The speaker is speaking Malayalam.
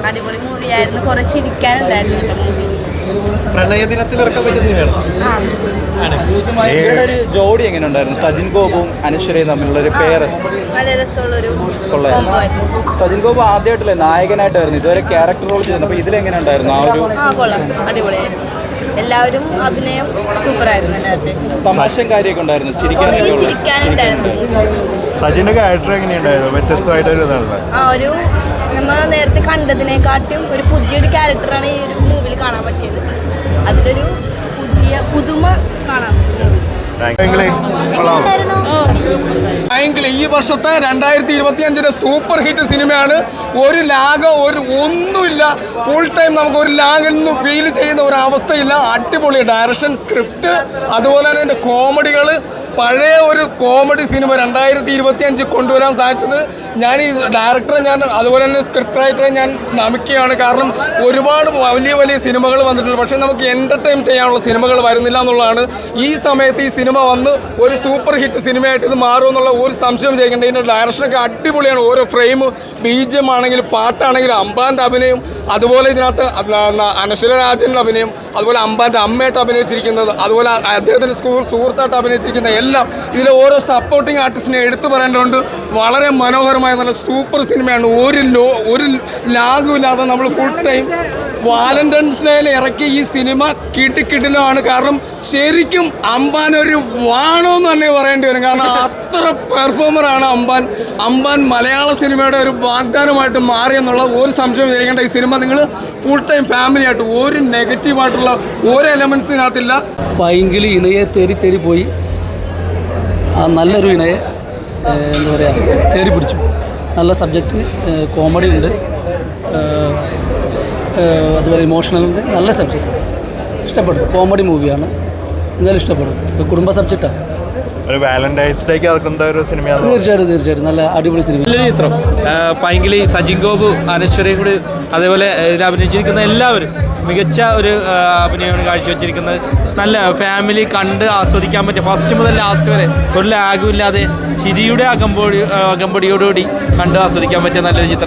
അടിപൊളി മൂവിയായിരുന്നു. കുറെ ചിരിക്കാനുണ്ടായിരുന്നു മൂവി. പ്രണയദിനത്തിൽ ഇറക്കാൻ പറ്റിയ സിനിമയാണ്. ഒരു ജോഡി എങ്ങനെ ഉണ്ടായിരുന്നു? സജിൻ ഗോപുവും അനശ്വരയും തമ്മിലുള്ള ഒരു പേര് നല്ല രസമുള്ളൊരു. സജിൻ ഗോപു ആദ്യമായിട്ടല്ലേ നായകനായിട്ടായിരുന്നു, ഇതുവരെ ക്യാരക്ടർ റോൾ ചെയ്തിരുന്നു. അപ്പൊ ഇതിലെങ്ങനെ ഉണ്ടായിരുന്നു ആ ഒരു? കൊള്ളാം, അടിപൊളിയായിരുന്നു. എല്ലാവരും അഭിനയം സൂപ്പറായിരുന്നു. എല്ലാവരുടെയും തമാശയും കാര്യമൊക്കെ ഉണ്ടായിരുന്നു, ചിരിക്കാനുണ്ടായിരുന്നു. സജിന്റെ ക്യാരക്ടർ എങ്ങനെയുണ്ടായിരുന്നു? വ്യത്യസ്തമായിട്ടൊരു ഇതാണ്. ഒരു നമ്മൾ നേരത്തെ കണ്ടതിനെക്കാട്ടും ഒരു പുതിയൊരു ക്യാരക്ടറാണ് ഈ ഒരു മൂവിയിൽ കാണാൻ പറ്റിയത്. അതിലൊരു പുതുമ കാണാം മൂവി. ഈ വർഷത്തെ 2025 സൂപ്പർ ഹിറ്റ് സിനിമയാണ്. ഒരു ലാഗോ ഒന്നുമില്ല. ഫുൾ ടൈം നമുക്ക് ഒരു ലാഗൊന്നും ഫീൽ ചെയ്യുന്ന ഒരു അവസ്ഥയില്ല. അടിപൊളി ഡയറക്ഷൻ, സ്ക്രിപ്റ്റ്, അതുപോലെ തന്നെ കോമഡികൾ. പഴയ ഒരു കോമഡി സിനിമ 2025 കൊണ്ടുവരാൻ സാധിച്ചത് ഞാൻ ഈ ഡയറക്ടറെ അതുപോലെ തന്നെ സ്ക്രിപ്റ്റ് റൈറ്ററെ ഞാൻ നമിക്കുകയാണ്. കാരണം ഒരുപാട് വലിയ വലിയ സിനിമകൾ വന്നിട്ടുണ്ട്, പക്ഷേ നമുക്ക് എൻ്റർടൈൻ ചെയ്യാനുള്ള സിനിമകൾ വരുന്നില്ല എന്നുള്ളതാണ്. ഈ സമയത്ത് ഈ സിനിമ വന്ന് ഒരു സൂപ്പർ ഹിറ്റ് സിനിമയായിട്ട് ഇത് മാറുമെന്നുള്ള ഒരു സംശയം ചെയ്യേണ്ട. ഇതിൻ്റെ ഡയറക്ഷനൊക്കെ അടിപൊളിയാണ്. ഓരോ ഫ്രെയിം, BGM ആണെങ്കിലും പാട്ടാണെങ്കിലും, അമ്പാൻ്റെ അഭിനയം, അതുപോലെ ഇതിനകത്ത് അനശ്വര രാജൻ്റെ അഭിനയം, അതുപോലെ അമ്പാൻ്റെ അമ്മയായിട്ട് അഭിനയിച്ചിരിക്കുന്നത്, അതുപോലെ അദ്ദേഹത്തിൻ്റെ സുഹൃത്തായിട്ട് അഭിനയിച്ചിരിക്കുന്ന എല്ലാം ഇതിലെ ഓരോ സപ്പോർട്ടിങ് ആർട്ടിസ്റ്റിനെ എടുത്തു പറയേണ്ടതുണ്ട്. വളരെ മനോഹരമായ നല്ല സൂപ്പർ സിനിമയാണ്. ഒരു ലാഗുമില്ലാതെ നമ്മൾ ഫുൾ ടൈം വാലന്റൈൻസ് ഡേയിൽ ഇറക്കിയ ഈ സിനിമ കിട്ടിക്കിട്ടിലാണ്. കാരണം ശരിക്കും അമ്പാൻ ഒരു വാണമെന്ന് തന്നെ പറയേണ്ടി വരും. കാരണം അത്ര പെർഫോമറാണ് അമ്പാൻ മലയാള സിനിമയുടെ ഒരു വാഗ്ദാനമായിട്ട് മാറിയെന്നുള്ള ഒരു സംശയം വിചാരിക്കേണ്ട. ഈ സിനിമ നിങ്ങൾ ഫുൾ ടൈം ഫാമിലിയായിട്ട് ഒരു നെഗറ്റീവായിട്ടുള്ള ഒരു എലമെൻസിനകത്തില്ല. പൈങ്കിളി ഇണയെ തേടി പോയി നല്ലൊരു ഇണയെ എന്താ പറയുക തേടി പിടിച്ചു. നല്ല സബ്ജക്റ്റ്, കോമഡി ഉണ്ട്, അതുപോലെ ഇമോഷണൽ ഉണ്ട്. നല്ല സബ്ജക്റ്റ്, ഇഷ്ടപ്പെടും. കോമഡി മൂവിയാണ്, എന്തായാലും ഇഷ്ടപ്പെടും. കുടുംബ സബ്ജക്റ്റാണ്. ഒരു വാലന്റൈൻസ് ഡേക്ക് ഇറക്കേണ്ട ഒരു സിനിമയാണ്. തീർച്ചയായിട്ടും നല്ല അടിപൊളി സിനിമ. നല്ലൊരു ചിത്രം. പൈങ്കിളി, സജിൻ ഗോപു, അനശ്വരയും കൂടി, അതേപോലെ ഇതിൽ അഭിനയിച്ചിരിക്കുന്ന എല്ലാവരും മികച്ച ഒരു അഭിനയമാണ് കാഴ്ചവെച്ചിരിക്കുന്നത്. നല്ല ഫാമിലി കണ്ട് ആസ്വദിക്കാൻ പറ്റിയ, ഫസ്റ്റ് മുതൽ ലാസ്റ്റ് വരെ ഒരു ലാഗും ഇല്ലാതെ ചിരിയുടെ അകമ്പടിയോടുകൂടി കണ്ട് ആസ്വദിക്കാൻ പറ്റിയ നല്ലൊരു ചിത്രം.